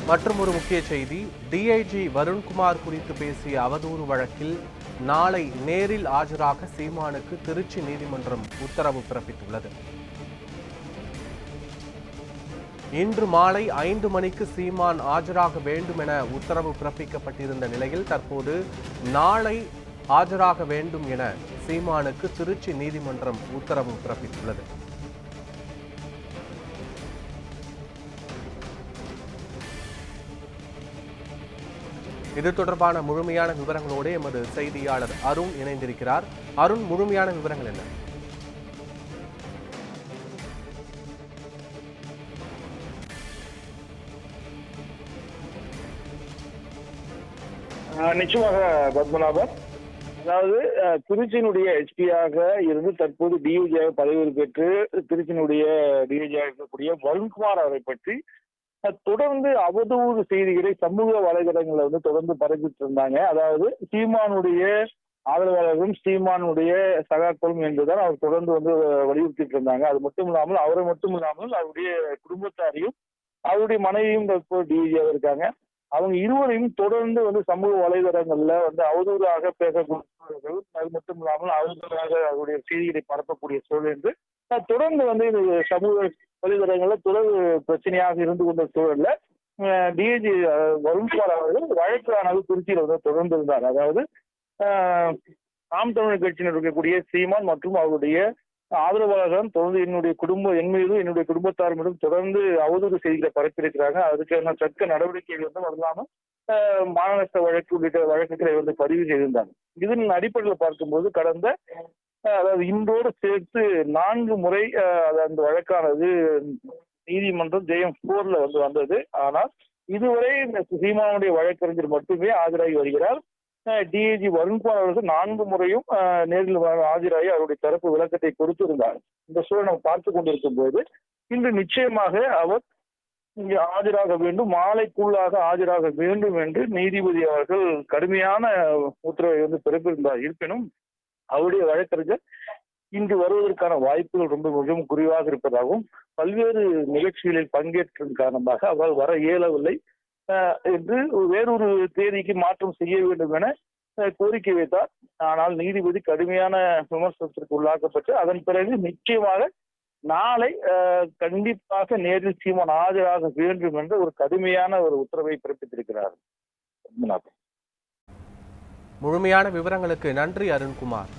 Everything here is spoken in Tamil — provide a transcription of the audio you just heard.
மற்றும் ஒரு முக்கிய செய்தி, டிஐஜி வருண்குமார் குறித்து பேசிய அவதூறு வழக்கில் நாளை நேரில் ஆஜராக சீமானுக்கு திருச்சி நீதிமன்றம் உத்தரவு பிறப்பித்துள்ளது. இன்று மாலை 5 மணிக்கு சீமான் ஆஜராக வேண்டும் என உத்தரவு பிறப்பிக்கப்பட்டிருந்த நிலையில் தற்போது நாளை ஆஜராக வேண்டும் என சீமானுக்கு திருச்சி நீதிமன்றம் உத்தரவு பிறப்பித்துள்ளது. இது தொடர்பான முழுமையான விவரங்களோடு எமது செய்தியாளர் அருண் இணைந்திருக்கிறார். அருண், முழுமையான விவரங்கள் என்ன? நிச்சயமாக பத்மநாபன், அதாவது திருச்சியினுடைய எஸ்பியாக இருந்து தற்போது டிஐஜியாக பதவி பெற்று திருச்சியினுடைய டிஐஜியாக இருக்கக்கூடிய வருண்குமார் அவரை பற்றி தொடர்ந்து அவதூறு செய்திகளை சமூக வலைதளங்களை தொடர்ந்து பரப்பிட்டு இருந்தாங்க. அதாவது சீமானுடைய ஆதரவாளர்களும் சீமானுடைய சகாக்களும் என்றுதான் அவர் தொடர்ந்து வலியுறுத்திட்டு இருந்தாங்க. அது மட்டும் இல்லாமல் அவரை மட்டும் இல்லாமல் அவருடைய குடும்பத்தாரையும் அவருடைய மனைவியும் தற்போது டிஐஜியாக இருக்காங்க. அவங்க இருவரையும் தொடர்ந்து சமூக வலைதளங்கள்ல அவதூறாக பேசக்கூடியவர்கள், அது மட்டும் இல்லாமல் அவதூறாக அவருடைய செய்திகளை பரப்பக்கூடிய சூழல் என்று தொடர்ந்து இது சமூக வலைதளங்கள்ல தொடர் பிரச்சனையாக இருந்து கொண்ட சூழல்ல டிஐஜி வருண்குமார் அவர்கள் வழக்கானது திருச்சியில் தொடர்ந்து இருந்தார். அதாவது நாம் தமிழர் கட்சியினர் இருக்கக்கூடிய சீமான் மற்றும் அவருடைய ஆதரவாளர்கள் தொடர்ந்து என் மீதும் என்னுடைய குடும்பத்தார் மீதும் தொடர்ந்து அவதூறு செய்திகளை பரப்பியிருக்கிறாங்க. அதுக்கான தக்க நடவடிக்கைகள் அது இல்லாமல் மாநகர வழக்கு உள்ளிட்ட வழக்குகளை பதிவு செய்திருந்தாங்க. இதன் அடிப்படையில் பார்க்கும்போது கடந்த அதாவது இன்றோடு சேர்த்து 4 முறை அந்த வழக்கானது நீதிமன்றம் JM4 வந்தது. ஆனால் இதுவரை இந்த சீமானுடைய வழக்கறிஞர் மட்டுமே ஆஜராகி வருகிறார். டிஐஜி வருண்குமார் அவர்கள் 4 முறையும் நேரில் ஆஜராகி அவருடைய தரப்பு விளக்கத்தை கொடுத்திருந்தார். இந்த சூழலை நம்ம பார்த்து கொண்டிருக்கும் போது இன்று நிச்சயமாக அவர் இங்கே ஆஜராக வேண்டும், மாலைக்குள்ளாக ஆஜராக வேண்டும் என்று நீதிபதி அவர்கள் கடுமையான உத்தரவை பிறப்பிருந்தார். இருப்பினும் அவருடைய வழக்கறிஞர் இன்று வருவதற்கான வாய்ப்புகள் மிகவும் குறைவாக இருப்பதாகவும் பல்வேறு நிகழ்ச்சிகளில் பங்கேற்கும் காரணமாக அவரால் வர இயலவில்லை என்று வேறொரு தேதிக்கு மாற்றம் செய்ய வேண்டும் என கோரிக்கை வைத்தார். ஆனால் நீதிபதி கடுமையான விமர்சனத்திற்கு உள்ளாக்கப்பட்டு அதன் பிறகு நிச்சயமாக நாளை கண்டிப்பாக நேரில் சீமான் ஆஜராக வேண்டும் என்ற ஒரு கடுமையான ஒரு உத்தரவை பிறப்பித்திருக்கிறார். முழுமையான விவரங்களுக்கு நன்றி அருண்குமார்.